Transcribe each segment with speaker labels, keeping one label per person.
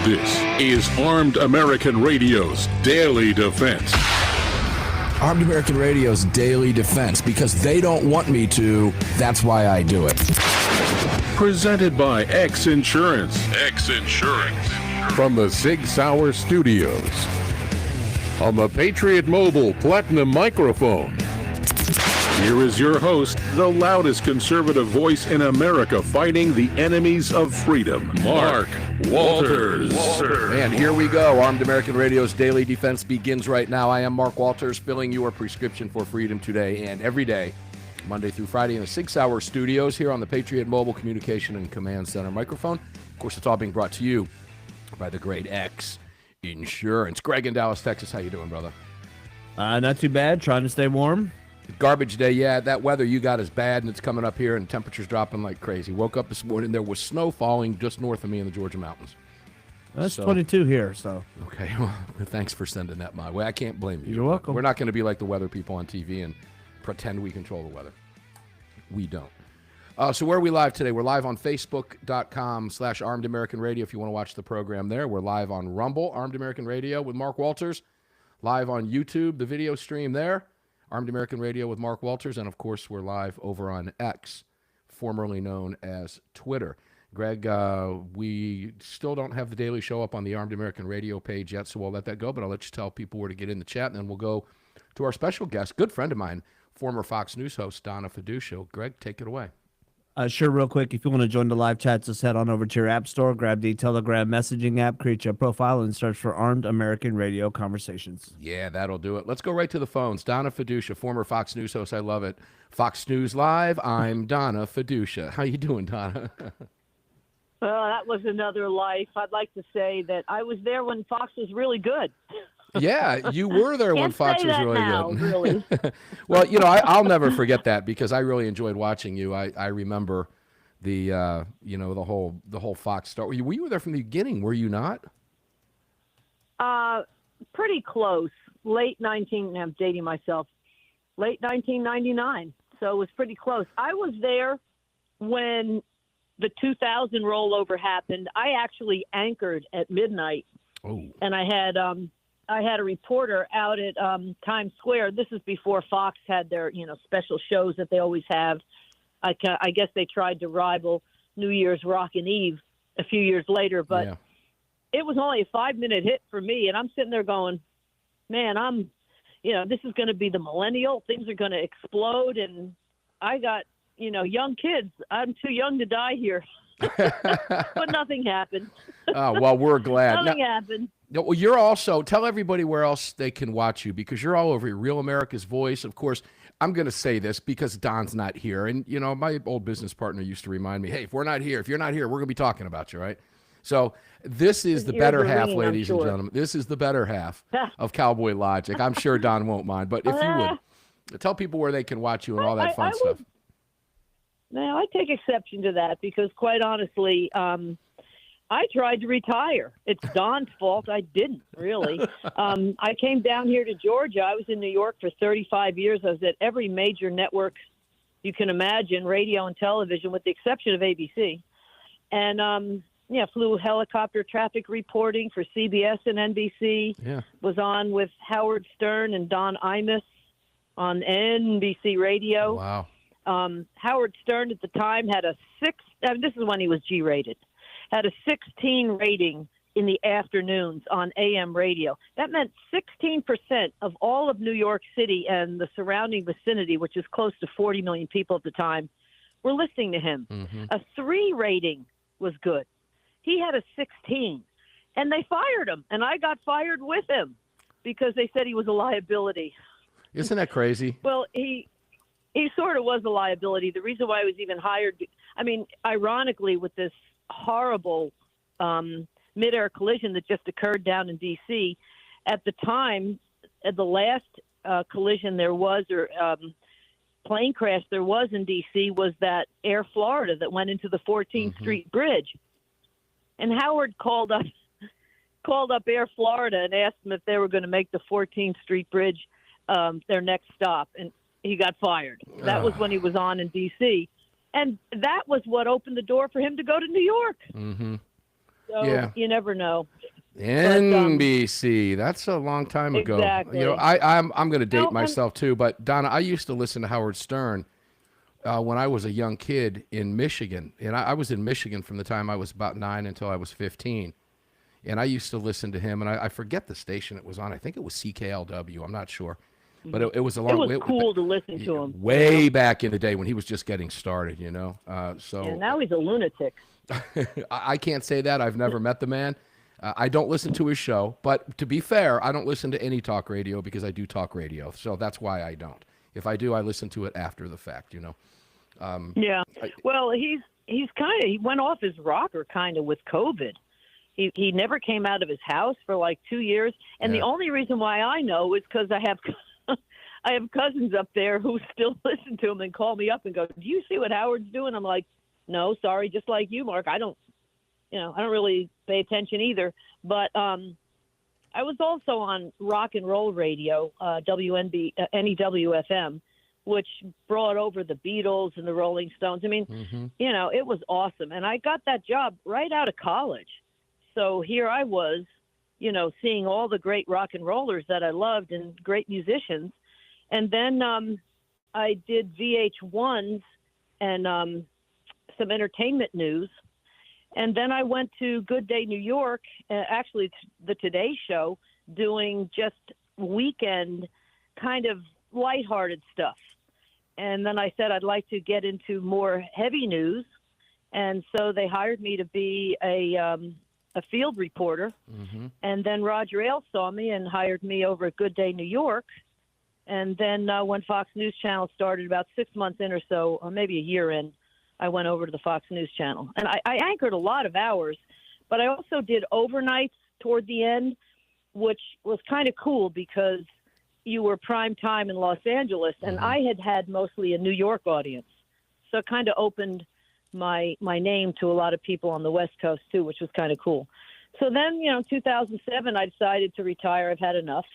Speaker 1: This is Armed American Radio's Daily Defense.
Speaker 2: Armed American Radio's Daily Defense, because they don't want me to, that's why I do it.
Speaker 1: Presented by X Insurance. X Insurance. From the SIG Sauer Studios. On the Patriot Mobile Platinum microphone. Here is your host, the loudest conservative voice in America fighting the enemies of freedom, Mark Walters.
Speaker 2: And here we go. Armed American Radio's Daily Defense begins right now. I am Mark Walters, filling your prescription for freedom today and every day, Monday through Friday in the SIG Sauer Studios here on the Patriot Mobile Communication and Command Center microphone. Of course, it's all being brought to you by the great X Insurance. Greg in Dallas, Texas. How you doing, brother?
Speaker 3: Not too bad. Trying to stay warm.
Speaker 2: Garbage day, yeah. That weather you got is bad, and it's coming up here, and temperatures dropping like crazy. Woke up this morning, there was snow falling just north of me in the Georgia mountains.
Speaker 3: That's 22 here, so.
Speaker 2: Okay, well, thanks for sending that my way. I can't blame you.
Speaker 3: You're welcome.
Speaker 2: We're not going to be like the weather people on TV and pretend we control the weather. We don't. So where are we live today? We're live on Facebook.com/Armed American Radio if you want to watch the program there. We're live on Rumble, Armed American Radio with Mark Walters. Live on YouTube, the video stream there. Armed American Radio with Mark Walters, and of course, we're live over on X, formerly known as Twitter. Greg, we still don't have the daily show up on the Armed American Radio page yet, so we'll let that go, but I'll let you tell people where to get in the chat, and then we'll go to our special guest, good friend of mine, former Fox News host, Donna Fiducia. Greg, take it away.
Speaker 3: Sure, real quick, if you want to join the live chat, just head on over to your app store, grab the Telegram messaging app, create your profile, and search for Armed American Radio Conversations.
Speaker 2: Yeah, that'll do it. Let's go right to the phones. Donna Fiducia, former Fox News host. I love it. Fox News Live, I'm Donna Fiducia. How you doing, Donna?
Speaker 4: Well, that was another life. I'd like to say that I was there when Fox was really good.
Speaker 2: Yeah, you were there when Fox was really
Speaker 4: now,
Speaker 2: good.
Speaker 4: Really.
Speaker 2: Well, you know, I'll never forget that because I really enjoyed watching you. I remember the the whole Fox start. Were you there from the beginning? Were you not?
Speaker 4: Pretty close. I'm dating myself. Late 1999. So it was pretty close. I was there when the 2000 rollover happened. I actually anchored at midnight.
Speaker 2: Oh.
Speaker 4: And I had a reporter out at Times Square. This is before Fox had their, special shows that they always have. I guess they tried to rival New Year's Rockin' Eve a few years later, but It was only a 5-minute hit for me. And I'm sitting there going, man, this is going to be the millennial. Things are going to explode. And I got, young kids. I'm too young to die here. But nothing happened.
Speaker 2: Oh, well, we're glad.
Speaker 4: Nothing happened.
Speaker 2: Well, you're also, tell everybody where else they can watch you, because you're all over Real America's Voice. Of course, I'm going to say this because Don's not here. And, my old business partner used to remind me, hey, if you're not here, we're going to be talking about you, right? So this is the better half, ladies and gentlemen. This is the better half of Cowboy Logic. I'm sure Don won't mind. But if you would, tell people where they can watch you and all that fun stuff.
Speaker 4: Now, I take exception to that because, quite honestly, I tried to retire. It's Don's fault. I didn't, really. I came down here to Georgia. I was in New York for 35 years. I was at every major network you can imagine, radio and television, with the exception of ABC. And, flew helicopter traffic reporting for CBS and NBC. Yeah. Was on with Howard Stern and Don Imus on NBC Radio.
Speaker 2: Wow.
Speaker 4: Howard Stern at the time had this is when he was G-rated, had a 16 rating in the afternoons on AM radio. That meant 16% of all of New York City and the surrounding vicinity, which is close to 40 million people at the time, were listening to him. Mm-hmm. A 3 rating was good. He had a 16, and they fired him, and I got fired with him because they said he was a liability.
Speaker 2: Isn't that crazy?
Speaker 4: Well, he sort of was a liability. The reason why I was even hired, ironically, with this horrible mid-air collision that just occurred down in D.C., at the time, at the last collision there was, or plane crash there was in D.C., was that Air Florida that went into the 14th Street Bridge. And Howard called up Air Florida and asked them if they were going to make the 14th Street Bridge their next stop. And he got fired. That was when he was on in D.C. And that was what opened the door for him to go to New York.
Speaker 2: Mm-hmm.
Speaker 4: So you never know.
Speaker 2: NBC. That's a long time ago.
Speaker 4: Exactly.
Speaker 2: You know, I'm going to date myself too, but Donna, I used to listen to Howard Stern when I was a young kid in Michigan, and I was in Michigan from the time I was about 9 until I was 15, and I used to listen to him, and I forget the station it was on. I think it was CKLW. I'm not sure, but it was a long.
Speaker 4: It was cool to listen to him.
Speaker 2: Way back in the day when he was just getting started, you know. So
Speaker 4: now he's a lunatic.
Speaker 2: I can't say that. I've never met the man. I don't listen to his show, but to be fair, I don't listen to any talk radio because I do talk radio, so that's why I don't. If I do, I listen to it after the fact, you know.
Speaker 4: Well, he went off his rocker kind of with COVID. He never came out of his house for like 2 years, and the only reason why I know is because I have cousins up there who still listen to him and call me up and go, "Do you see what Howard's doing?" I'm like, "No, sorry, just like you, Mark. I don't really pay attention either." But I was also on rock and roll radio, NEWFM, which brought over the Beatles and the Rolling Stones. I mean, it was awesome. And I got that job right out of college. So here I was, seeing all the great rock and rollers that I loved and great musicians. And then I did VH1s and some entertainment news. And then I went to Good Day New York, actually the Today Show, doing just weekend kind of lighthearted stuff. And then I said I'd like to get into more heavy news. And so they hired me to be a field reporter. And then Roger Ailes saw me and hired me over at Good Day New York. And then when Fox News Channel started about 6 months in or so, or maybe a year in, I went over to the Fox News Channel. And I anchored a lot of hours, but I also did overnights toward the end, which was kind of cool because you were prime time in Los Angeles, and I had mostly a New York audience. So it kind of opened my name to a lot of people on the West Coast, too, which was kind of cool. So then, 2007, I decided to retire. I've had enough.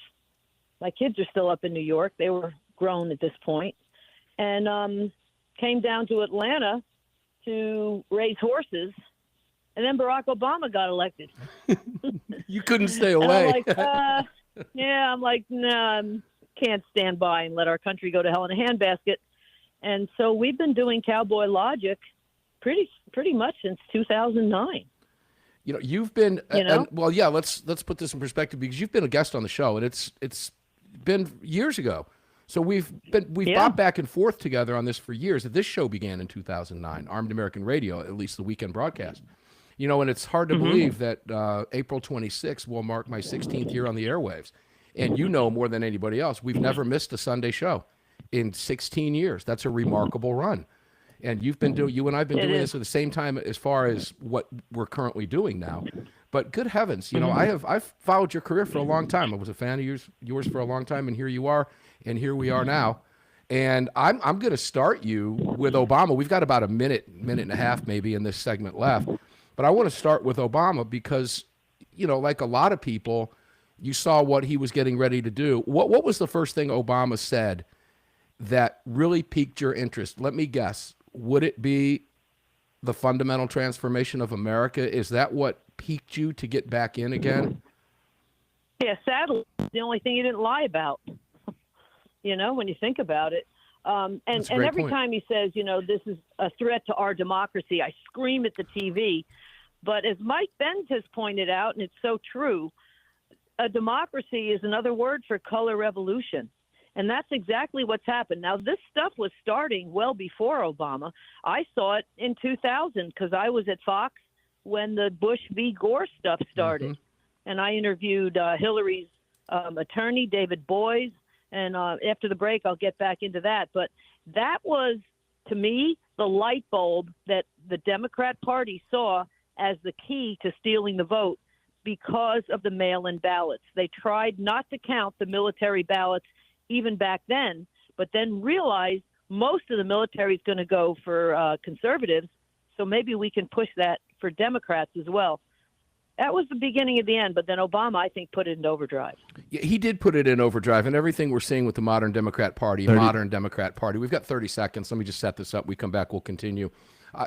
Speaker 4: My kids are still up in New York. They were grown at this point. And came down to Atlanta to raise horses, and then Barack Obama got elected.
Speaker 2: You couldn't stay away.
Speaker 4: I'm like, nah, can't stand by and let our country go to hell in a handbasket. And so we've been doing Cowboy Logic pretty much since 2009.
Speaker 2: You've been, let's put this in perspective because you've been a guest on the show, and it's been years ago. So we've bopped back and forth together on this for years. This show began in 2009, Armed American Radio, at least the weekend broadcast. And it's hard to believe that April 26th will mark my 16th year on the airwaves. And more than anybody else, we've never missed a Sunday show in 16 years. That's a remarkable run. And you and I have been doing this at the same time as far as what we're currently doing now. But good heavens, I've followed your career for a long time. I was a fan of yours for a long time, and here you are. And here we are now. And I'm going to start you with Obama. We've got about a minute and a half maybe in this segment left. But I want to start with Obama because, like a lot of people, you saw what he was getting ready to do. What was the first thing Obama said that really piqued your interest? Let me guess. Would it be the fundamental transformation of America? Is that what piqued you to get back in again?
Speaker 4: Yeah, sadly, the only thing he didn't lie about. When you think about it. And every time he says, this is a threat to our democracy, I scream at the TV. But as Mike Benz has pointed out, and it's so true, a democracy is another word for color revolution. And that's exactly what's happened. Now, this stuff was starting well before Obama. I saw it in 2000 because I was at Fox when the Bush v. Gore stuff started. And I interviewed Hillary's attorney, David Boies. And after the break, I'll get back into that. But that was, to me, the light bulb that the Democrat Party saw as the key to stealing the vote because of the mail-in ballots. They tried not to count the military ballots even back then, but then realized most of the military is going to go for conservatives, so maybe we can push that for Democrats as well. That was the beginning of the end, but then Obama, I think, put it in overdrive.
Speaker 2: Yeah, he did put it in overdrive, and everything we're seeing with the modern Democrat Party, we've got 30 seconds. Let me just set this up. We come back, we'll continue.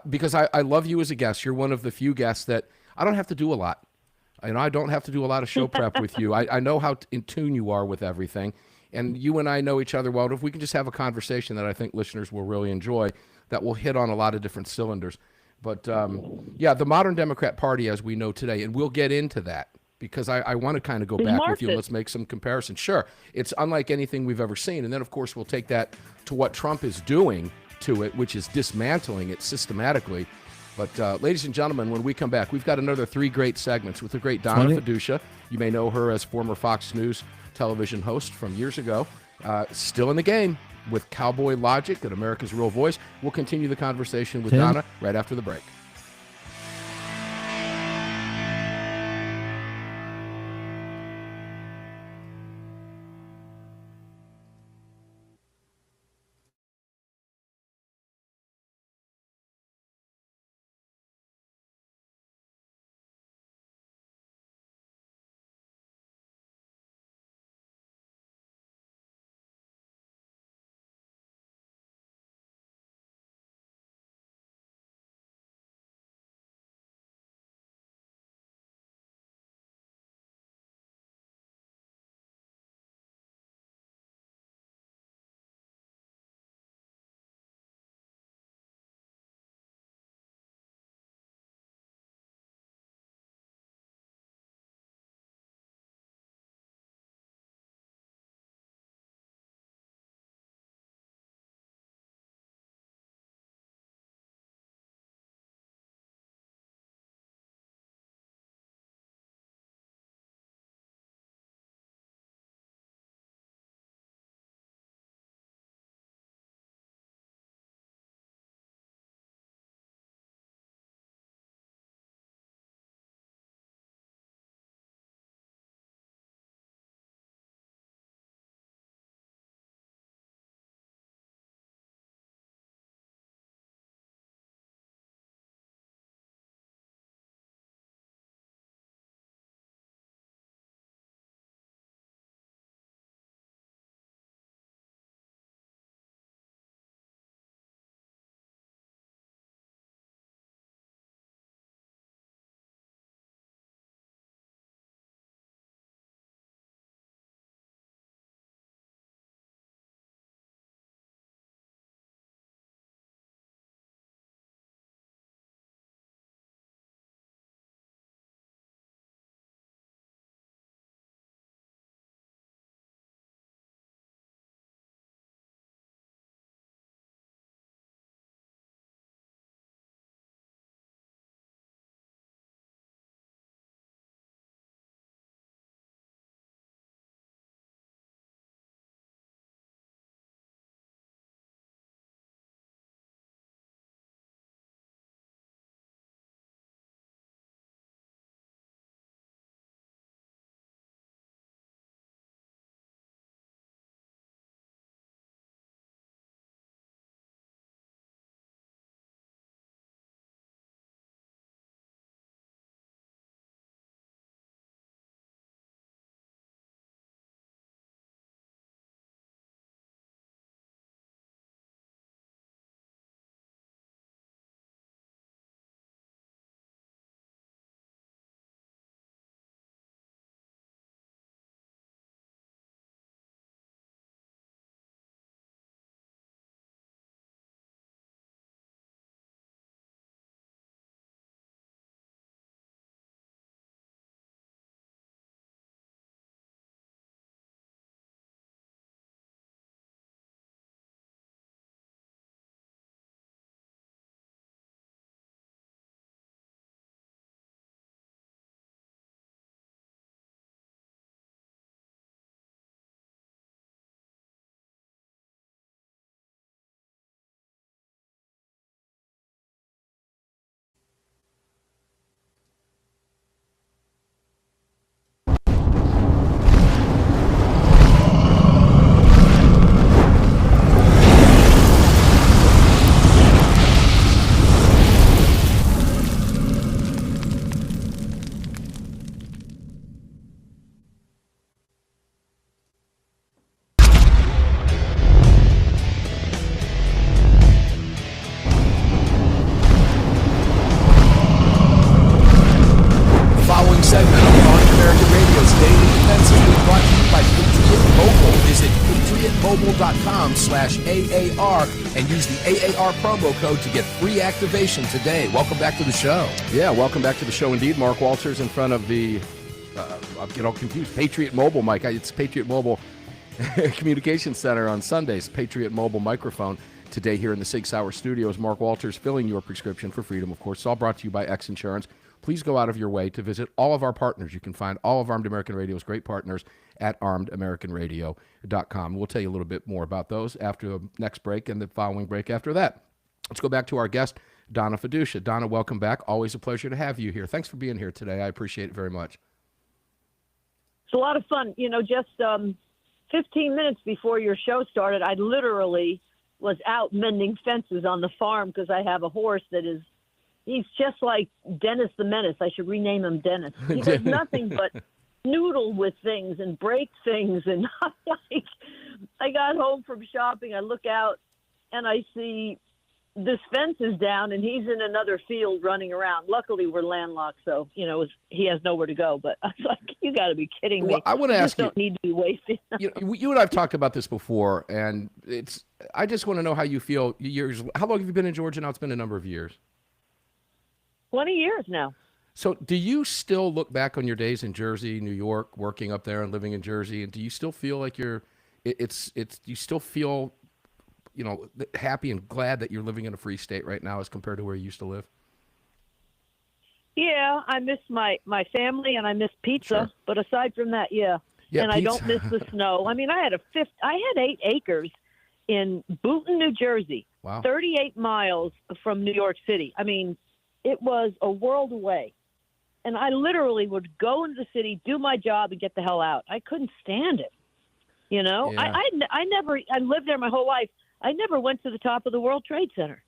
Speaker 2: Because I love you as a guest. You're one of the few guests that I don't have to do a lot. I don't have to do a lot of show prep with you. I know how in tune you are with everything. And you and I know each other well. If we can just have a conversation that I think listeners will really enjoy, that will hit on a lot of different cylinders. But, yeah, the modern Democrat Party, as we know today, and we'll get into that because I want to kind of go back with you and let's make some comparisons. Sure, it's unlike anything we've ever seen. And then, of course, we'll take that to what Trump is doing to it, which is dismantling it systematically. But, ladies and gentlemen, when we come back, we've got another 3 great segments with the great Donna Fiducia. You may know her as former Fox News television host from years ago. Still in the game with Cowboy Logic and America's Real Voice. We'll continue the conversation with Donna right after the break. AAR and use the AAR promo code to get free activation today. Welcome back to the show. Yeah, welcome back to the show indeed. Mark Walters in front of the, I'm getting all confused, Patriot Mobile mic. It's Patriot Mobile Communication Center on Sundays, Patriot Mobile microphone. Today here in the SIG Sauer studios, Mark Walters filling your prescription for freedom, of course. It's all brought to you by X Insurance. Please go out of your way to visit all of our partners. You can find all of Armed American Radio's great partners at armedamericanradio.com. We'll tell you a little bit more about those after the next break and the following break after that. Let's go back to our guest, Donna Fiducia. Donna, welcome back. Always a pleasure to have you here. Thanks for being here today. I appreciate it very much.
Speaker 4: It's a lot of fun. You know, just 15 minutes before your show started, I literally was out mending fences on the farm because I have a horse that is, he's just like Dennis the Menace. I should rename him Dennis. He does nothing but noodle with things and break things. And I got home from shopping. I look out and I see this fence is down and he's in another field running around. Luckily, we're landlocked, so, you know, he has nowhere to go. But I was like, you got to be kidding me.
Speaker 2: Well, I want to ask you.
Speaker 4: Don't need to be wasted.
Speaker 2: You and I have talked about this before, and I just want to know how you feel. How long have you been in Georgia now? It's been a number of years. 20
Speaker 4: years now.
Speaker 2: So do you still look back on your days in Jersey, New York, working up there and living in Jersey, and do you still feel like you still feel, you know, happy and glad that you're living in a free state right now as compared to where you used to live?
Speaker 4: Yeah, I miss my family and I miss pizza,
Speaker 2: Sure.
Speaker 4: But aside from that, yeah.
Speaker 2: Yeah,
Speaker 4: and
Speaker 2: pizza.
Speaker 4: I don't miss the snow. I mean, I had 8 acres in Boonton, New Jersey,
Speaker 2: Wow.
Speaker 4: 38 miles from New York City. I mean, it was a world away. And I literally would go into the city, do my job, and get the hell out. I couldn't stand it. You know,
Speaker 2: Yeah.
Speaker 4: I lived there my whole life. I never went to the top of the World Trade Center.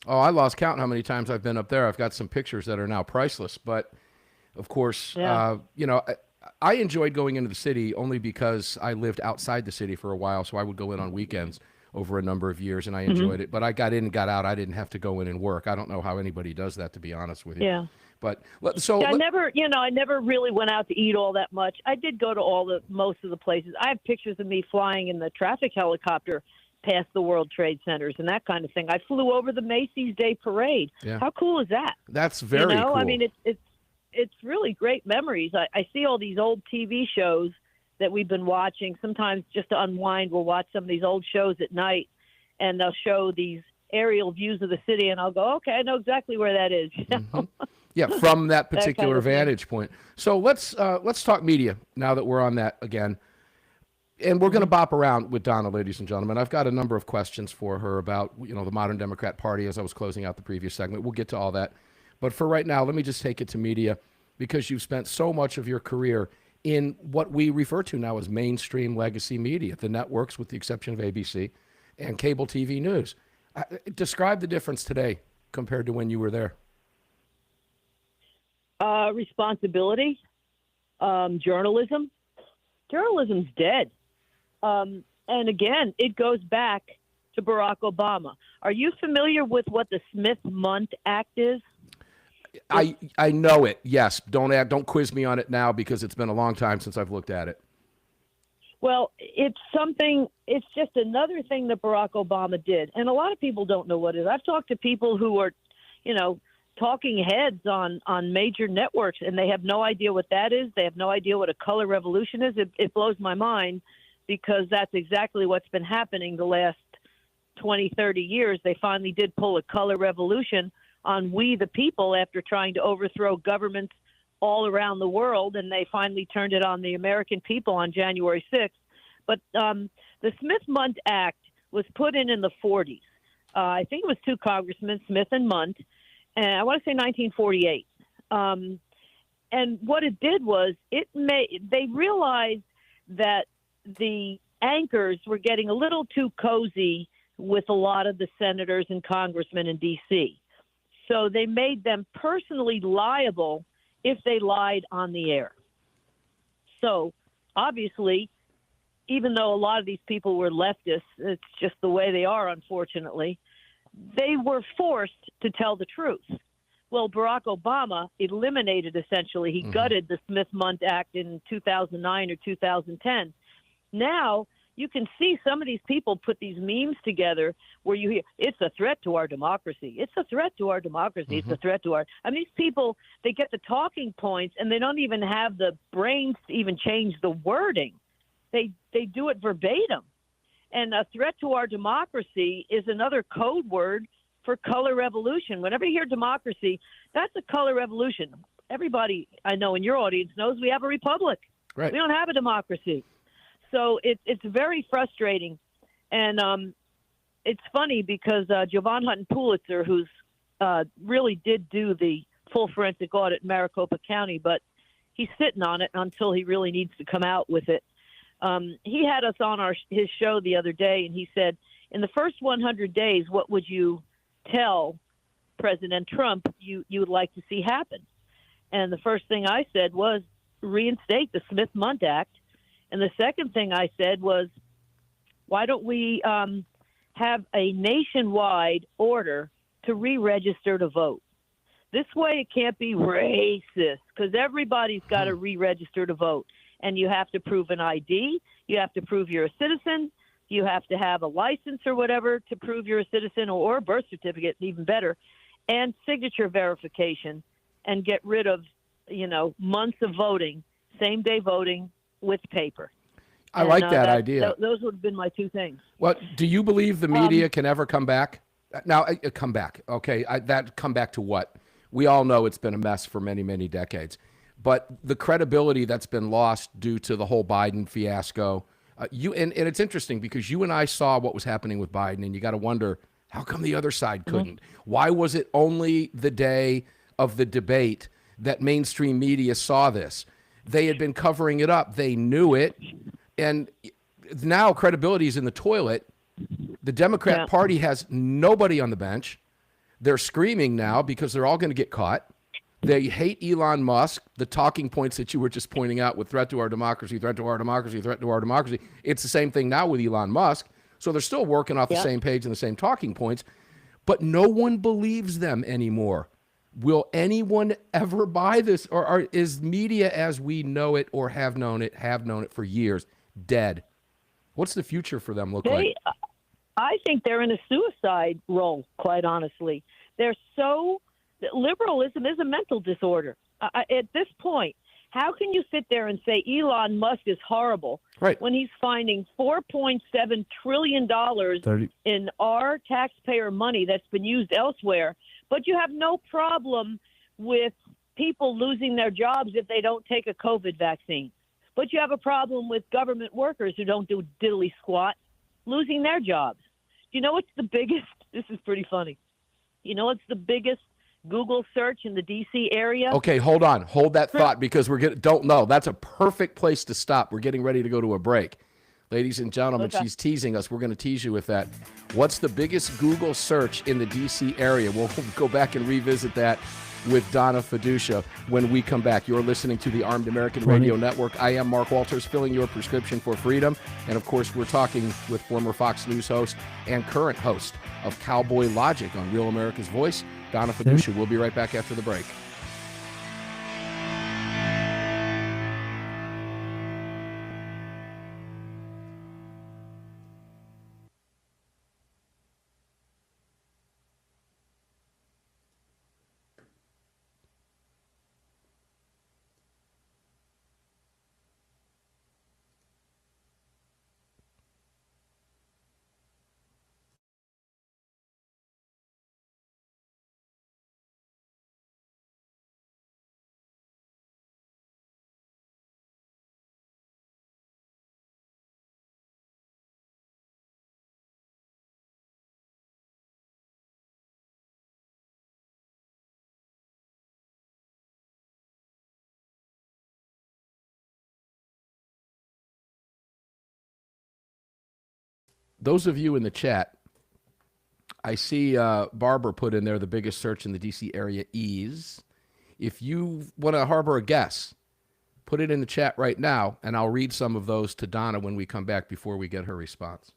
Speaker 2: Oh, I lost count how many times I've been up there. I've got some pictures that are now priceless. But, of course,
Speaker 4: Yeah.
Speaker 2: you know, I enjoyed going into the city only because I lived outside the city for a while, so I would go in on weekends over a number of years, and I enjoyed it. But I got in and got out. I didn't have to go in and work. I don't know how anybody does that, to be honest with you.
Speaker 4: Yeah.
Speaker 2: But
Speaker 4: I never really went out to eat all that much. I did go to most of the places. I have pictures of me flying in the traffic helicopter past the World Trade Centers and that kind of thing. I flew over the Macy's Day Parade.
Speaker 2: Yeah.
Speaker 4: How cool is that?
Speaker 2: That's very cool.
Speaker 4: I mean, it's really great memories. I see all these old TV shows that we've been watching. Sometimes just to unwind, we'll watch some of these old shows at night, and they'll show these aerial views of the city, and I'll go, okay, I know exactly where that is. You know?
Speaker 2: Yeah, from that particular
Speaker 4: of thing.
Speaker 2: vantage point. So let's talk media now that we're on that again. And we're going to bop around with Donna, ladies and gentlemen. I've got a number of questions for her about, you know, the modern Democrat Party as I was closing out the previous segment. We'll get to all that. But for right now, let me just take it to media, because you've spent so much of your career in what we refer to now as mainstream legacy media, the networks with the exception of ABC and cable TV news. Describe the difference today compared to when you were there.
Speaker 4: Responsibility, journalism. Journalism's dead. And again, it goes back to Barack Obama. Are you familiar with what the Smith-Mundt Act is?
Speaker 2: I know it. Yes. Don't quiz me on it now, because it's been a long time since I've looked at it.
Speaker 4: Well, it's just another thing that Barack Obama did. And a lot of people don't know what it is. I've talked to people who are, you know, talking heads on major networks, and they have no idea what that is. They have no idea what a color revolution is. It blows my mind, because that's exactly what's been happening the last 20, 30 years. They finally did pull a color revolution on we the people after trying to overthrow governments all around the world, and they finally turned it on the American people on January 6th. But the Smith-Mundt Act was put in the 40s. I think it was two congressmen, Smith and Mundt, and I want to say 1948. And what it did was they realized that the anchors were getting a little too cozy with a lot of the senators and congressmen in D.C. So they made them personally liable if they lied on the air. So obviously, even though a lot of these people were leftists, it's just the way they are, unfortunately, they were forced to tell the truth. Well, Barack Obama eliminated, essentially, he gutted the Smith-Mundt Act in 2009 or 2010. Now you can see some of these people put these memes together where you hear, it's a threat to our democracy. It's a threat to our democracy. It's a threat to our, I mean, these people, they get the talking points and they don't even have the brains to even change the wording. They do it verbatim. And a threat to our democracy is another code word for color revolution. Whenever you hear democracy, that's a color revolution. Everybody I know in your audience knows we have a republic.
Speaker 2: Right.
Speaker 4: We don't have a democracy. So it's very frustrating. And it's funny because Jovan Hutton Pulitzer, who's really did do the full forensic audit in Maricopa County, but he's sitting on it until he really needs to come out with it. He had us on his show the other day, and he said, in the first 100 days, what would you tell President Trump you would like to see happen? And the first thing I said was reinstate the Smith-Mundt Act. And the second thing I said was, why don't we have a nationwide order to re-register to vote? This way it can't be racist because everybody's got to re-register to vote. And you have to prove an ID. You have to prove you're a citizen. You have to have a license or whatever to prove you're a citizen, or a birth certificate, even better, and signature verification, and get rid of, months of voting, same-day voting with paper.
Speaker 2: I like that idea.
Speaker 4: Those would have been my two things.
Speaker 2: Well, do you believe the media can ever come back? Now, come back. Okay, come back to what? We all know it's been a mess for many, many decades. But the credibility that's been lost due to the whole Biden fiasco, and it's interesting because you and I saw what was happening with Biden, and you got to wonder, how come the other side couldn't? Why was it only the day of the debate that mainstream media saw this? They had been covering it up. They knew it. And now credibility is in the toilet. The Democrat Party has nobody on the bench. They're screaming now because they're all going to get caught. They hate Elon Musk, the talking points that you were just pointing out with threat to our democracy, threat to our democracy, threat to our democracy. It's the same thing now with Elon Musk. So they're still working off the same page and the same talking points, but no one believes them anymore. Will anyone ever buy this? Or is media as we know it or have known it for years dead? What's the future for them look like?
Speaker 4: I think they're in a suicide role, quite honestly. Liberalism is a mental disorder. At this point, how can you sit there and say Elon Musk is horrible when he's finding $4.7 trillion in our taxpayer money that's been used elsewhere, but you have no problem with people losing their jobs if they don't take a COVID vaccine? But you have a problem with government workers who don't do diddly squat losing their jobs. You know what's the biggest? This is pretty funny. You know what's the biggest Google search in the D.C. area? Okay,
Speaker 2: hold on. Hold that thought because don't know. That's a perfect place to stop. We're getting ready to go to a break. Ladies and gentlemen, she's teasing us. We're going to tease you with that. What's the biggest Google search in the D.C. area? We'll go back and revisit that with Donna Fiducia when we come back. You're listening to the Armed American Radio Network. I am Mark Walters, filling your prescription for freedom. And, of course, we're talking with former Fox News host and current host of Cowboy Logic on Real America's Voice, Donna Fiducia. We'll be right back after the break. Those of you in the chat, I see Barbara put in there the biggest search in the D.C. area is. If you want to harbor a guess, put it in the chat right now, and I'll read some of those to Donna when we come back before we get her response.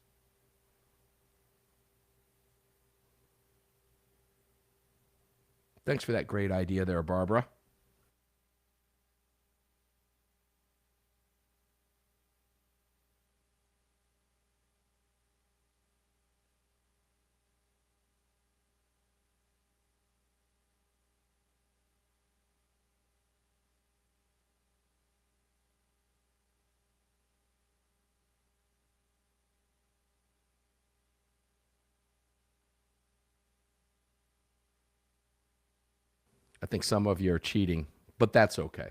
Speaker 2: Thanks for that great idea there, Barbara. I think some of you are cheating, but that's okay.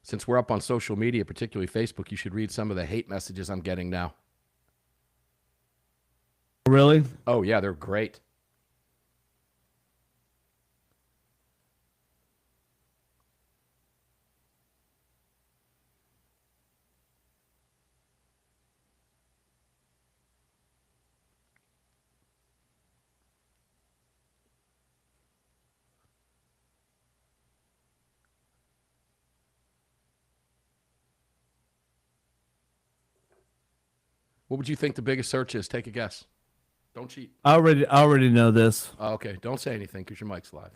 Speaker 2: Since we're up on social media, particularly Facebook, you should read some of the hate messages I'm getting now.
Speaker 3: Really?
Speaker 2: Oh, yeah, they're great. What would you think the biggest search is? Take a guess. Don't cheat.
Speaker 3: I already know this.
Speaker 2: Oh, okay, don't say anything because your mic's live.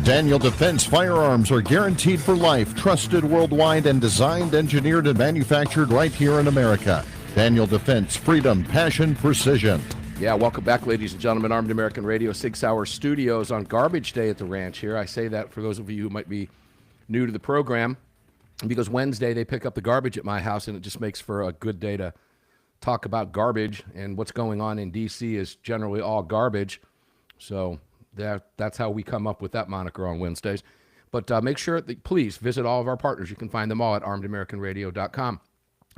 Speaker 5: Daniel Defense firearms are guaranteed for life, trusted worldwide, and designed, engineered, and manufactured right here in America. Daniel Defense, freedom, passion, precision.
Speaker 2: Yeah, welcome back, ladies and gentlemen. Armed American Radio, SIG SAUER Studios on Garbage Day at the ranch here. I say that for those of you who might be new to the program, because Wednesday they pick up the garbage at my house, and it just makes for a good day to talk about garbage. And what's going on in D.C. is generally all garbage. So that's how we come up with that moniker on Wednesdays. But make sure that, please visit all of our partners. You can find them all at armedamericanradio.com.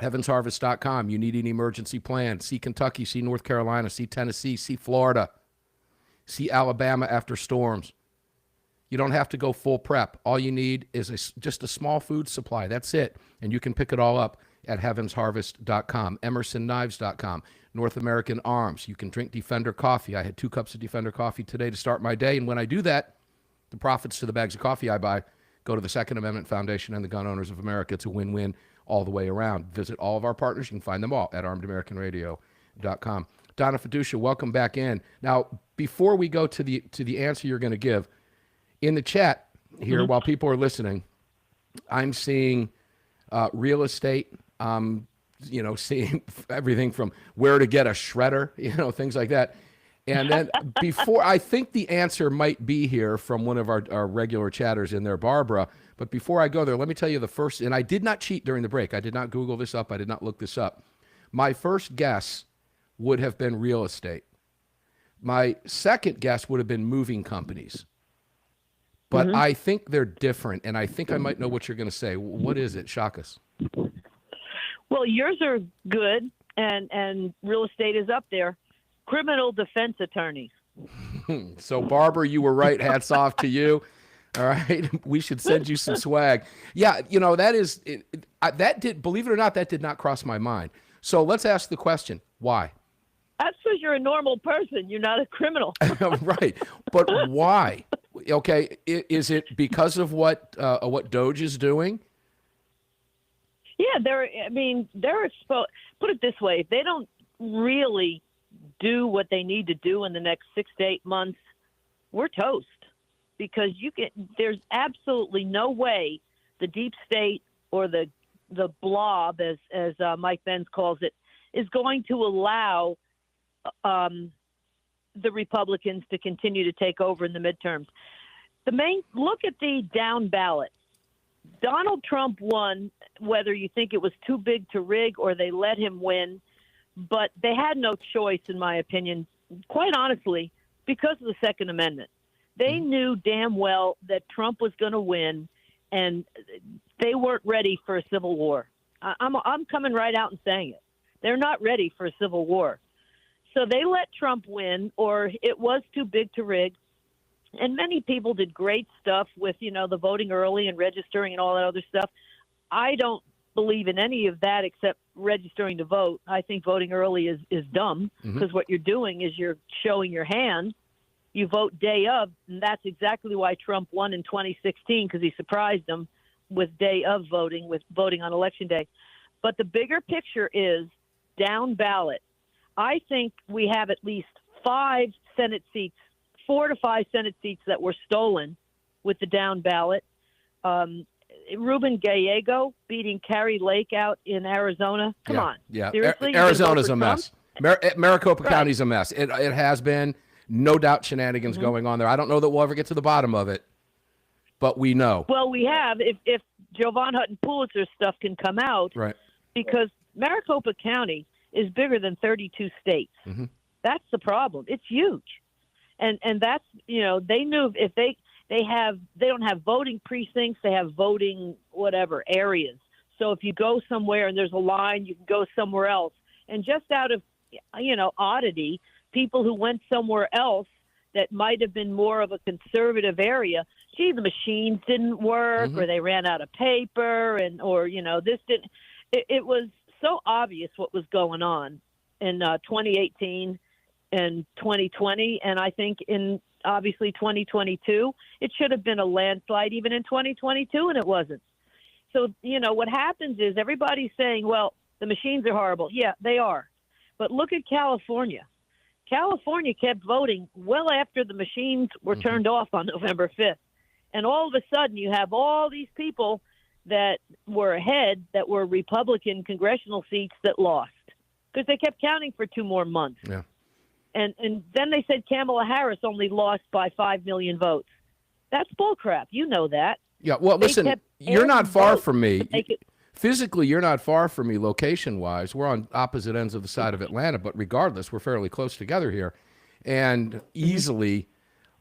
Speaker 2: HeavensHarvest.com. You need an emergency plan. See Kentucky, see North Carolina, see Tennessee, see Florida, see Alabama after storms. You don't have to go full prep. All you need is just a small food supply. That's it. And you can pick it all up at HeavensHarvest.com. EmersonKnives.com. North American Arms. You can drink Defender coffee. I had 2 cups of Defender coffee today to start my day. And when I do that, the profits to the bags of coffee I buy go to the Second Amendment Foundation and the Gun Owners of America. It's a win-win all the way around. Visit all of our partners. You can find them all at armedamericanradio.com. Donna Fiducia, welcome back in. Now, before we go to the answer you're going to give, in the chat here, while people are listening, I'm seeing real estate, seeing everything from where to get a shredder, things like that. And then before, I think the answer might be here from one of our regular chatters in there, Barbara. But before I go there, let me tell you the first, and I did not cheat during the break. I did not Google this up. I did not look this up. My first guess would have been real estate. My second guess would have been moving companies. But I think they're different, and I think I might know what you're going to say. What is it? Shock us.
Speaker 4: Well, yours are good, and real estate is up there. Criminal defense attorneys.
Speaker 2: So, Barbara, you were right. Hats off to you. All right. We should send you some swag. Yeah, that did, believe it or not, that did not cross my mind. So let's ask the question, why?
Speaker 4: That's because you're a normal person. You're not a criminal.
Speaker 2: Right. But why? Okay. Is it because of what Doge is doing?
Speaker 4: Yeah, they're exposed. Put it this way. They don't really do what they need to do in the next 6 to 8 months, we're toast. Because there's absolutely no way the deep state or the blob, as Mike Benz calls it, is going to allow the Republicans to continue to take over in the midterms. Look at the down ballot. Donald Trump won, whether you think it was too big to rig or they let him win, but they had no choice, in my opinion, quite honestly, because of the Second Amendment. They knew damn well that Trump was going to win, and they weren't ready for a civil war. I'm coming right out and saying it. They're not ready for a civil war. So they let Trump win, or it was too big to rig. And many people did great stuff with, the voting early and registering and all that other stuff. I don't believe in any of that except registering to vote. I think voting early is dumb because what you're doing is you're showing your hand. You vote day of, and that's exactly why Trump won in 2016, because he surprised them with day of voting, with voting on Election Day. But the bigger picture is down ballot. I think we have at least 4 to 5 Senate seats that were stolen with the down ballot. Ruben Gallego beating Carrie Lake out in Arizona. Come on.
Speaker 2: Yeah.
Speaker 4: Seriously?
Speaker 2: Arizona's a mess. Maricopa County's a mess. It has been. No doubt shenanigans going on there. I don't know that we'll ever get to the bottom of it, but we know.
Speaker 4: Well, we have. If Jovan Hutton Pulitzer's stuff can come out,
Speaker 2: right?
Speaker 4: Because Maricopa County is bigger than 32 states. That's the problem. It's huge, and that's they knew if they don't have voting precincts, they have voting whatever areas. So if you go somewhere and there's a line, you can go somewhere else. And just out of oddity, people who went somewhere else that might have been more of a conservative area, the machines didn't work or they ran out of paper or this didn't. It was so obvious what was going on in 2018 and 2020. And I think in obviously 2022, it should have been a landslide even in 2022, and it wasn't. So, what happens is everybody's saying, well, the machines are horrible. Yeah, they are. But look at California. California kept voting well after the machines were turned off on November 5th. And all of a sudden you have all these people that were ahead that were Republican congressional seats that lost because they kept counting for 2 more months.
Speaker 2: Yeah.
Speaker 4: And then they said Kamala Harris only lost by 5 million votes. That's bullcrap. You know that.
Speaker 2: Yeah, well, listen, you're not far from me. Physically, you're not far from me location-wise. We're on opposite ends of the side of Atlanta, but regardless, we're fairly close together here. And easily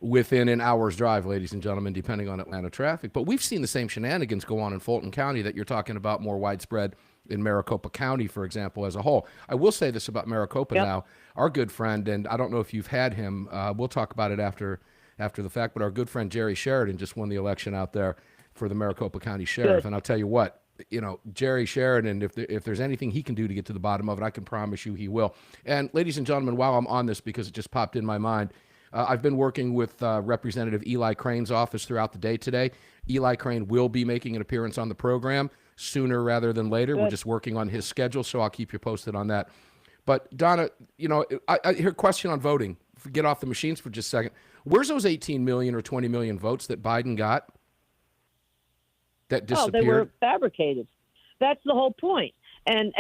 Speaker 2: within an hour's drive, ladies and gentlemen, depending on Atlanta traffic. But we've seen the same shenanigans go on in Fulton County that you're talking about more widespread in Maricopa County, for example, as a whole. I will say this about Maricopa now. Our good friend, and I don't know if you've had him, we'll talk about it after the fact, but our good friend Jerry Sheridan just won the election out there for the Maricopa County Sheriff. And I'll tell you what, Jerry Sheridan, if there's anything he can do to get to the bottom of it, I can promise you he will. And ladies and gentlemen, while I'm on this, because it just popped in my mind, I've been working with Representative Eli Crane's office throughout the day today. Eli Crane will be making an appearance on the program sooner rather than later. We're just working on his schedule, so I'll keep you posted on that. But Donna, I hear a question on voting. Get off the machines for just a second. Where's those 18 million or 20 million votes that Biden got? That disappeared.
Speaker 4: Oh, they were fabricated. That's the whole point. And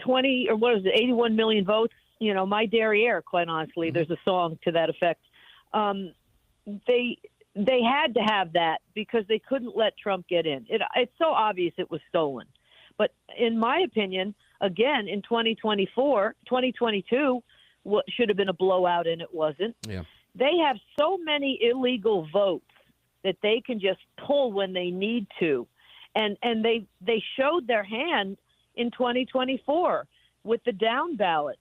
Speaker 4: 20 or what is it, 81 million votes. My derriere, quite honestly, there's a song to that effect. They had to have that because they couldn't let Trump get in. It's so obvious it was stolen. But in my opinion, again, in 2022, what should have been a blowout and it wasn't.
Speaker 2: Yeah. They
Speaker 4: have so many illegal votes that they can just pull when they need to. And they showed their hand in 2024 with the down ballots.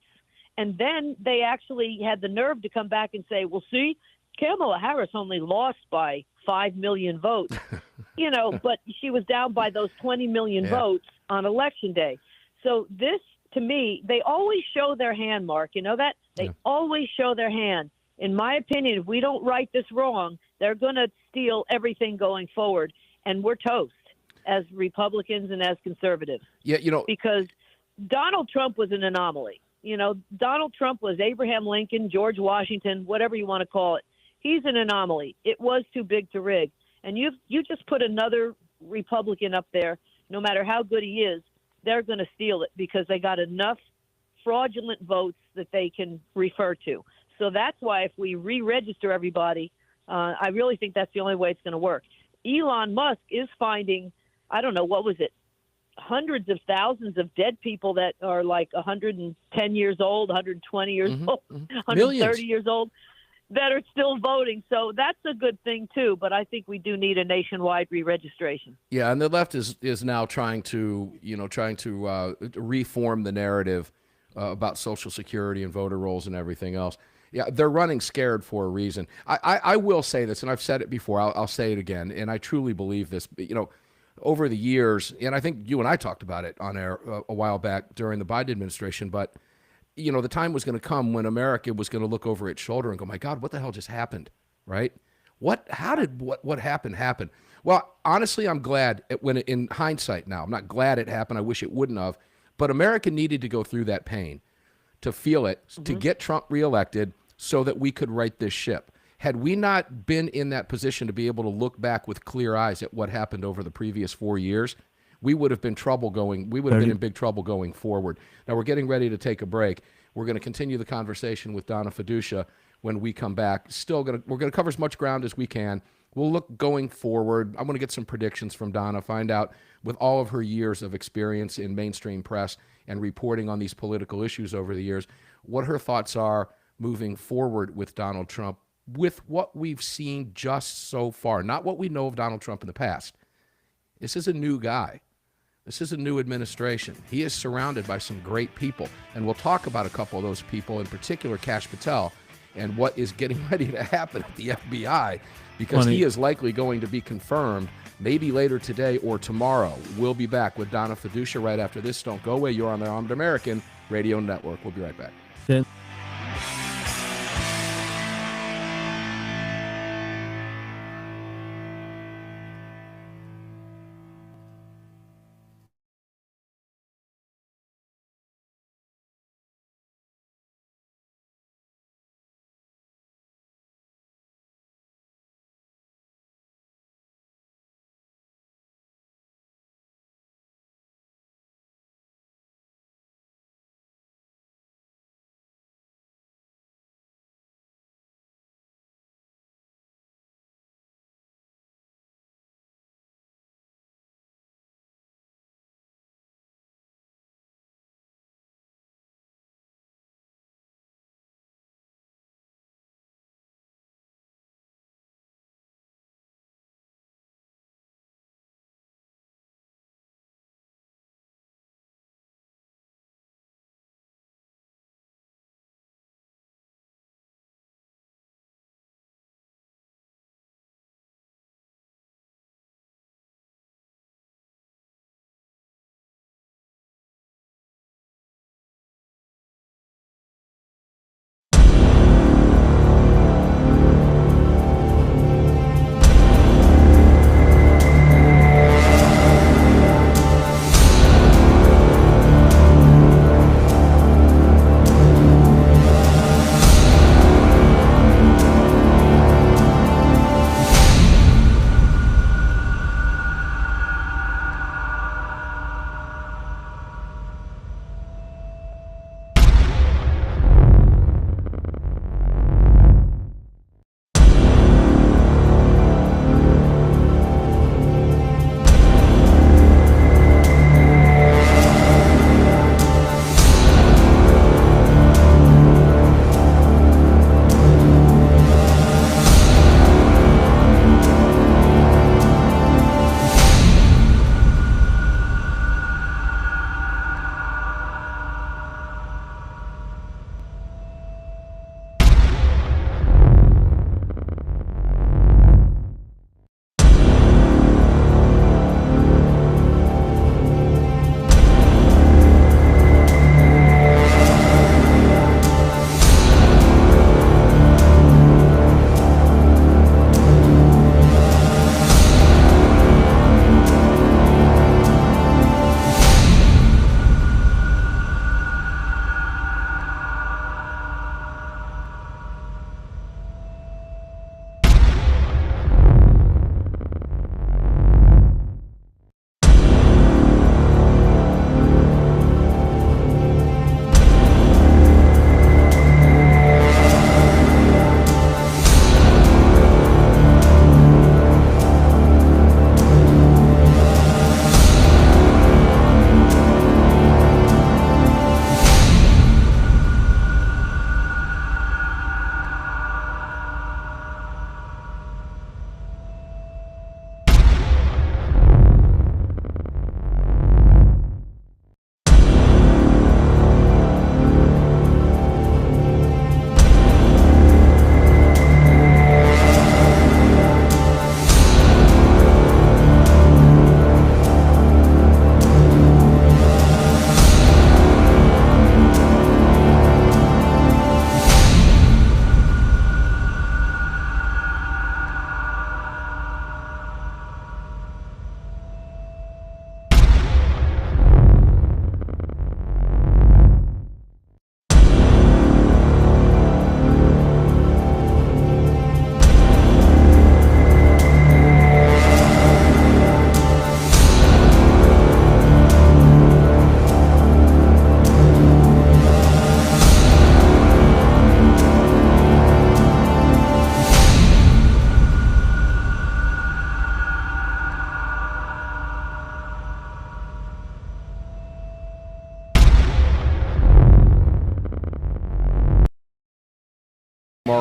Speaker 4: And then they actually had the nerve to come back and say, well, see, Kamala Harris only lost by 5 million votes, but she was down by those 20 million votes on Election Day. So this, to me, they always show their hand, Mark. You know that? They always show their hand. In my opinion, if we don't right this wrong, they're going to steal everything going forward, and we're toast as Republicans and as conservatives.
Speaker 2: Yeah,
Speaker 4: because Donald Trump was an anomaly. Donald Trump was Abraham Lincoln, George Washington, whatever you want to call it. He's an anomaly. It was too big to rig. And you just put another Republican up there, no matter how good he is, they're going to steal it because they got enough fraudulent votes that they can refer to. So that's why if we re-register everybody, I really think that's the only way it's going to work. Elon Musk is finding, I don't know, what was it, hundreds of thousands of dead people that are like 110 years old, 120 years old, 130
Speaker 2: Millions.
Speaker 4: years old, that are still voting. So that's a good thing, too. But I think we do need a nationwide re-registration.
Speaker 2: Yeah, and the left is now trying to reform the narrative about Social Security and voter rolls and everything else. Yeah, they're running scared for a reason. I will say this, and I've said it before. I'll say it again, and I truly believe this. Over the years, and I think you and I talked about it on air a while back during the Biden administration, but the time was going to come when America was going to look over its shoulder and go, my God, what the hell just happened, right? How did what happened happen? Well, honestly, I'm glad in hindsight now. I'm not glad it happened. I wish it wouldn't have, but America needed to go through that pain to feel it, to get Trump reelected so that we could right this ship. Had we not been in that position to be able to look back with clear eyes at what happened over the previous 4 years, we would have been in big trouble going forward. Now we're getting ready to take a break. We're going to continue the conversation with Donna Fiducia when we come back. We're going to cover as much ground as we can. We'll look going forward. I'm going to get some predictions from Donna, find out with all of her years of experience in mainstream press and reporting on these political issues over the years, what her thoughts are moving forward with Donald Trump, with what we've seen just so far, not what we know of Donald Trump in the past. This is a new guy. This is a new administration. He is surrounded by some great people, and we'll talk about a couple of those people, in particular Kash Patel, and what is getting ready to happen at the FBI, because he is likely going to be confirmed maybe later today or tomorrow. We'll be back with Donna Fiducia right after this. Don't go away. You're on the Armed American Radio Network. We'll be right back.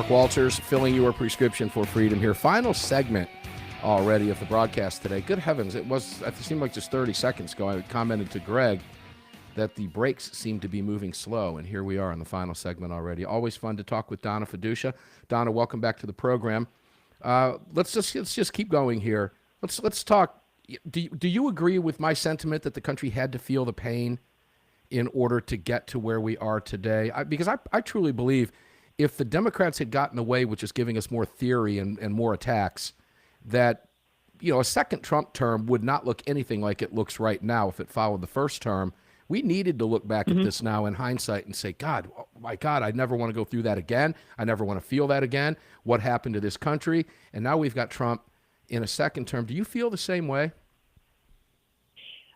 Speaker 2: Mark Walters, filling your prescription for freedom here. Final segment already of the broadcast today. Good heavens, it seemed like just 30 seconds ago I commented to Greg that the breaks seem to be moving slow, and here we are in the final segment already. Always fun to talk with Donna Fiducia. Donna, welcome back to the program. Let's just keep going here. Let's talk. Do you agree with my sentiment that the country had to feel the pain in order to get to where we are today? Because I truly believe if the Democrats had gotten away with just giving us more theory and more attacks, that a second Trump term would not look anything like it looks right now if it followed the first term. We needed to look back at this now in hindsight and say, God, oh my God, I never want to go through that again. I never want to feel that again. What happened to this country? And now we've got Trump in a second term. Do you feel the same way?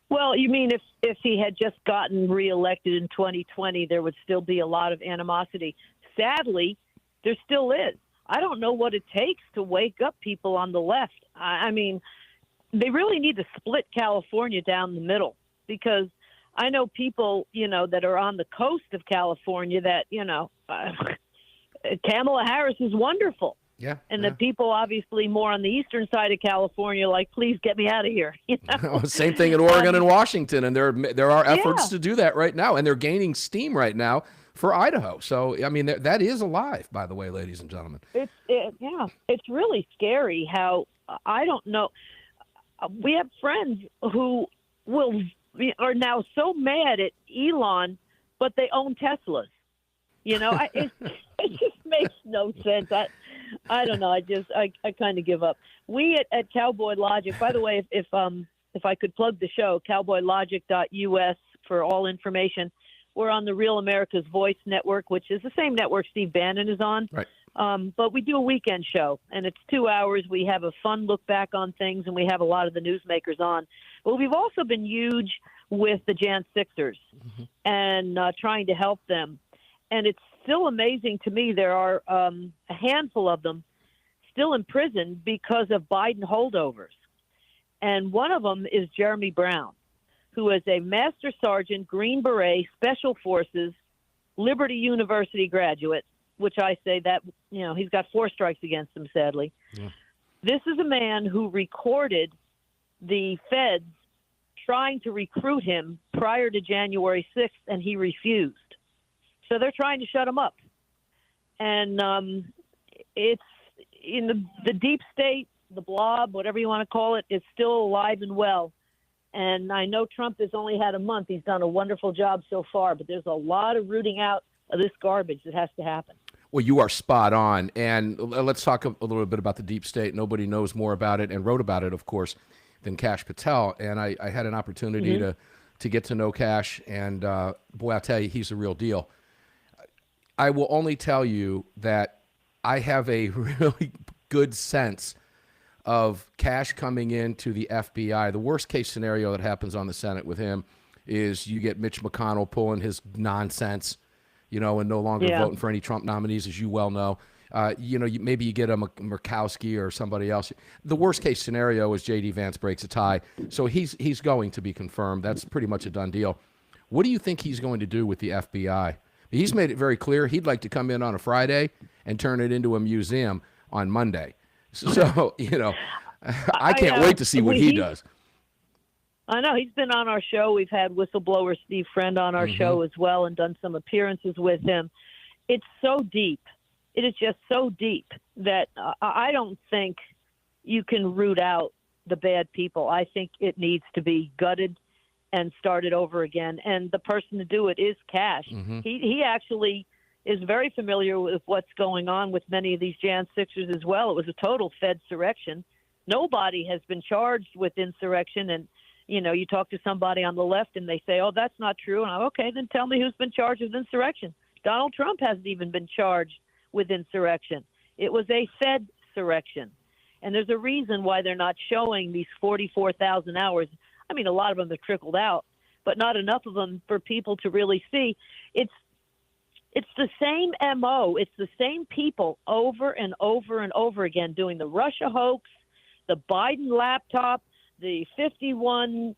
Speaker 4: Well, you mean if he had just gotten reelected in 2020, there would still be a lot of animosity. Sadly, there still is. I don't know what it takes to wake up people on the left. I mean, they really need to split California down the middle, because I know people, that are on the coast of California that, Kamala Harris is wonderful.
Speaker 2: Yeah.
Speaker 4: And the people obviously more on the eastern side of California, like, please get me out of here.
Speaker 2: Same thing in Oregon and Washington. And there are efforts to do that right now. And they're gaining steam right now for Idaho. So, I mean, that is alive, by the way, ladies and gentlemen.
Speaker 4: It's really scary how, I don't know. We have friends who are now so mad at Elon, but they own Teslas. It just makes no sense. I don't know. I kind of give up. We at Cowboy Logic, by the way, if I could plug the show, cowboylogic.us for all information. We're on the Real America's Voice Network, which is the same network Steve Bannon is on.
Speaker 2: Right.
Speaker 4: But we do a weekend show, and it's 2 hours. We have a fun look back on things, and we have a lot of the newsmakers on. But we've also been huge with the Jan 6ers and trying to help them. And it's still amazing to me. There are a handful of them still in prison because of Biden holdovers. And one of them is Jeremy Brown, who is a Master Sergeant, Green Beret, Special Forces, Liberty University graduate, which I say that, he's got 4 strikes against him, sadly. Yeah. This is a man who recorded the feds trying to recruit him prior to January 6th, and he refused. So they're trying to shut him up. And it's in the deep state, the blob, whatever you want to call it, is still alive and well. And I know Trump has only had a month. He's done a wonderful job so far, but there's a lot of rooting out of this garbage that has to happen.
Speaker 2: Well, you are spot on. And let's talk a little bit about the deep state. Nobody knows more about it and wrote about it, of course, than Kash Patel. And I had an opportunity to get to know Kash. And boy, I'll tell you, he's the real deal. I will only tell you that I have a really good sense of Kash coming into the FBI. The worst case scenario that happens on the Senate with him is you get Mitch McConnell pulling his nonsense, and no longer voting for any Trump nominees, as you well know. Maybe you get a Murkowski or somebody else. The worst case scenario is J.D. Vance breaks a tie. So he's going to be confirmed. That's pretty much a done deal. What do you think he's going to do with the FBI? He's made it very clear he'd like to come in on a Friday and turn it into a museum on Monday. So, I can't wait to see what he does.
Speaker 4: I know. He's been on our show. We've had whistleblower Steve Friend on our show as well and done some appearances with him. It's so deep. It is just so deep that I don't think you can root out the bad people. I think it needs to be gutted and started over again. And the person to do it is Kash. He actually is very familiar with what's going on with many of these Jan 6ers as well. It was a total Fed surrection. Nobody has been charged with insurrection. And, you talk to somebody on the left and they say, oh, that's not true. And I'm okay, then tell me who's been charged with insurrection. Donald Trump hasn't even been charged with insurrection. It was a Fed surrection. And there's a reason why they're not showing these 44,000 hours. I mean, a lot of them have trickled out, but not enough of them for people to really see. It's the same MO. It's the same people over and over and over again doing the Russia hoax, the Biden laptop, the 51,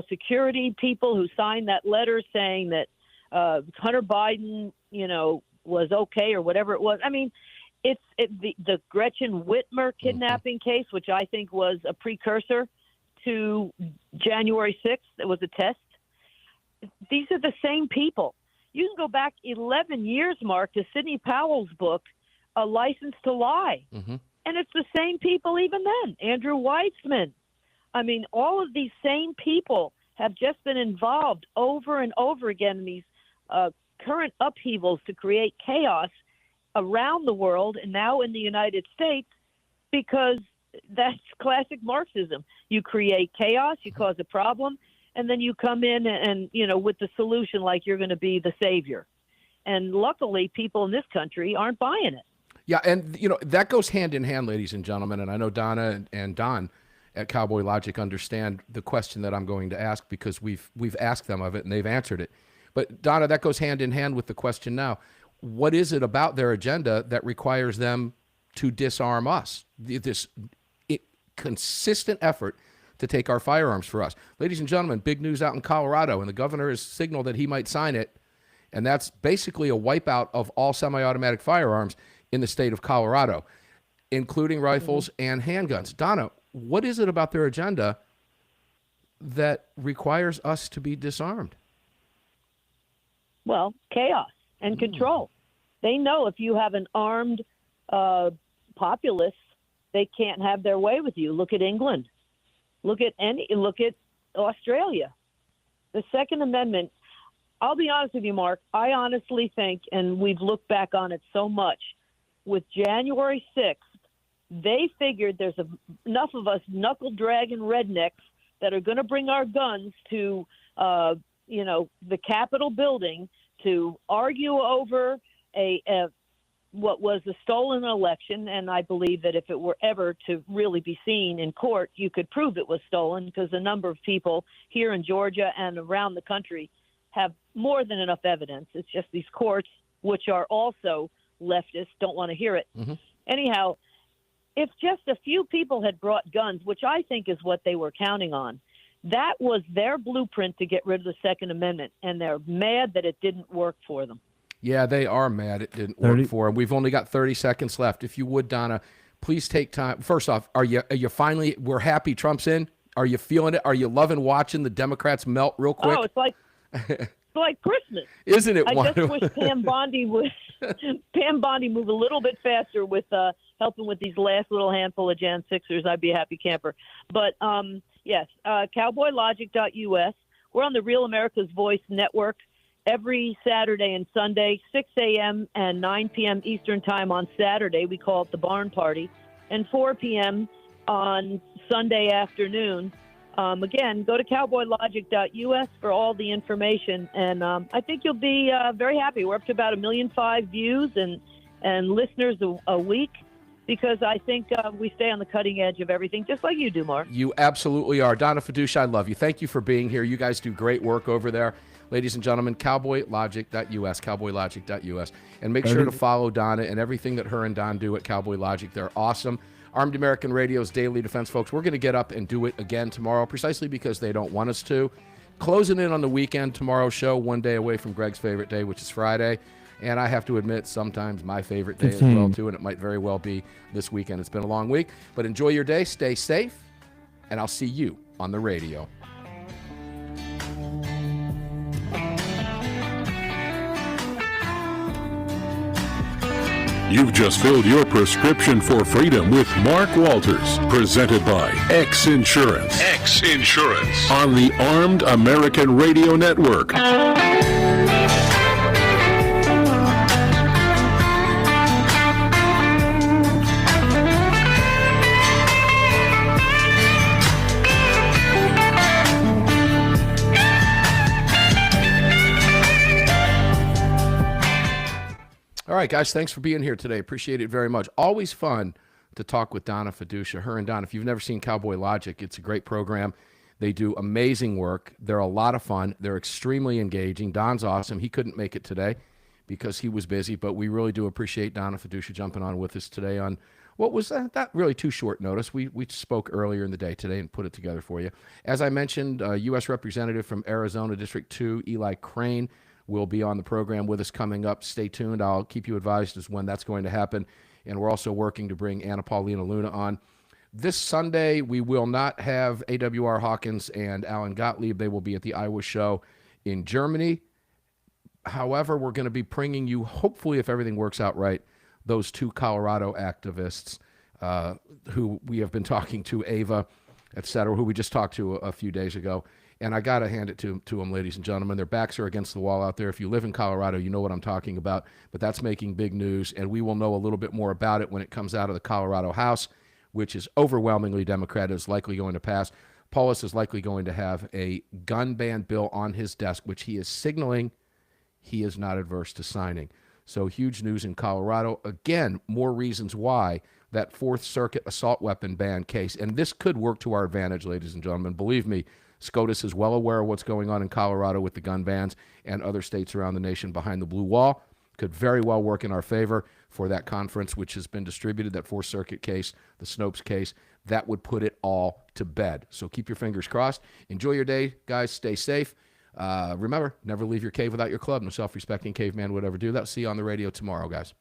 Speaker 4: security people who signed that letter saying that Hunter Biden, was okay or whatever it was. I mean, the Gretchen Whitmer kidnapping case, which I think was a precursor to January 6th. It was a test. These are the same people. You can go back 11 years, Mark, to Sidney Powell's book, A License to Lie.
Speaker 2: Mm-hmm.
Speaker 4: And it's the same people even then. Andrew Weitzman. I mean, all of these same people have just been involved over and over again in these current upheavals to create chaos around the world and now in the United States, because that's classic Marxism. You create chaos, you cause a problem, and then you come in and with the solution like you're going to be the savior. And luckily, people in this country aren't buying it.
Speaker 2: Yeah, and that goes hand in hand, ladies and gentlemen. And I know Donna and Don at Cowboy Logic understand the question that I'm going to ask, because we've asked them of it and they've answered it. But Donna, that goes hand in hand with the question now. What is it about their agenda that requires them to disarm us? This consistent effort to take our firearms for us. Ladies and gentlemen, big news out in Colorado, and the governor has signaled that he might sign it, and that's basically a wipeout of all semi-automatic firearms in the state of Colorado, including rifles and handguns. Donna, what is it about their agenda that requires us to be disarmed?
Speaker 4: Well, chaos and control. They know if you have an armed populace, they can't have their way with you. Look at England. Look at Australia. The Second Amendment, I'll be honest with you, Mark, I honestly think, and we've looked back on it so much, with January 6th, they figured there's enough of us knuckle-dragging rednecks that are going to bring our guns to, the Capitol building to argue over what was a stolen election. And I believe that if it were ever to really be seen in court, you could prove it was stolen, because a number of people here in Georgia and around the country have more than enough evidence. It's just these courts, which are also leftist, don't want to hear it.
Speaker 2: Mm-hmm.
Speaker 4: Anyhow, if just a few people had brought guns, which I think is what they were counting on, that was their blueprint to get rid of the Second Amendment, and they're mad that it didn't work for them.
Speaker 2: Yeah, they are mad it didn't work for them. We've only got 30 seconds left. If you would, Donna, please take time. First off, are you finally, we're happy Trump's in? Are you feeling it? Are you loving watching the Democrats melt real quick?
Speaker 4: Oh, it's like Christmas.
Speaker 2: Isn't it?
Speaker 4: I just wish Pam Bondi move a little bit faster with helping with these last little handful of Jan 6ers. I'd be a happy camper. But yes, cowboylogic.us. We're on the Real America's Voice Network every Saturday and Sunday, 6 a.m. and 9 p.m. Eastern Time on Saturday. We call it the Barn Party, and 4 p.m. on Sunday afternoon. Again, go to cowboylogic.us for all the information, and I think you'll be very happy. We're up to about 1.5 million views and listeners a week, because I think we stay on the cutting edge of everything, just like you do, Mark.
Speaker 2: You absolutely are. Donna Fiducia, I love you. Thank you for being here. You guys do great work over there. Ladies and gentlemen, cowboylogic.us, cowboylogic.us. And make sure to follow Donna and everything that her and Don do at Cowboy Logic. They're awesome. Armed American Radio's Daily Defense, folks. We're going to get up and do it again tomorrow, precisely because they don't want us to. Closing in on the weekend, tomorrow's show, one day away from Greg's favorite day, which is Friday. And I have to admit, sometimes my favorite day as well, too, and it might very well be this weekend. It's been a long week. But enjoy your day, stay safe, and I'll see you on the radio.
Speaker 1: You've just filled your prescription for freedom with Mark Walters, presented by X Insurance. X Insurance on the Armed American Radio Network.
Speaker 2: All right, guys, thanks for being here today. Appreciate it very much. Always fun to talk with Donna Fiducia. Her and Don, if you've never seen Cowboy Logic, it's a great program. They do amazing work. They're a lot of fun. They're extremely engaging. Don's awesome. He couldn't make it today because he was busy, but we really do appreciate Donna Fiducia jumping on with us today on what was not really too short notice. We spoke earlier in the day today and put it together for you. As I mentioned, U.S. Representative from Arizona District 2, Eli Crane, will be on the program with us coming up. Stay tuned. I'll keep you advised as when that's going to happen. and we're also working to bring Anna Paulina Luna on. This Sunday, we will not have AWR Hawkins and Alan Gottlieb. They will be at the Iowa show in Germany. However, we're going to be bringing you, hopefully, if everything works out right, those two Colorado activists who we have been talking to, Ava, et cetera, who we just talked to a few days ago. And I got to hand it to them, ladies and gentlemen. Their backs are against the wall out there. If you live in Colorado, you know what I'm talking about. But that's making big news, and we will know a little bit more about it when it comes out of the Colorado House, which is overwhelmingly Democrat, is likely going to pass. Polis is likely going to have a gun ban bill on his desk, which he is signaling he is not adverse to signing. So huge news in Colorado. Again, more reasons why that Fourth Circuit assault weapon ban case, and this could work to our advantage, ladies and gentlemen. Believe me, SCOTUS is well aware of what's going on in Colorado with the gun bans and other states around the nation behind the blue wall. Could very well work in our favor for that conference, which has been distributed, that Fourth Circuit case, the Snopes case. That would put it all to bed. So keep your fingers crossed. Enjoy your day, guys. Stay safe. Remember, never leave your cave without your club. No self-respecting caveman would ever do that. See you on the radio tomorrow, guys.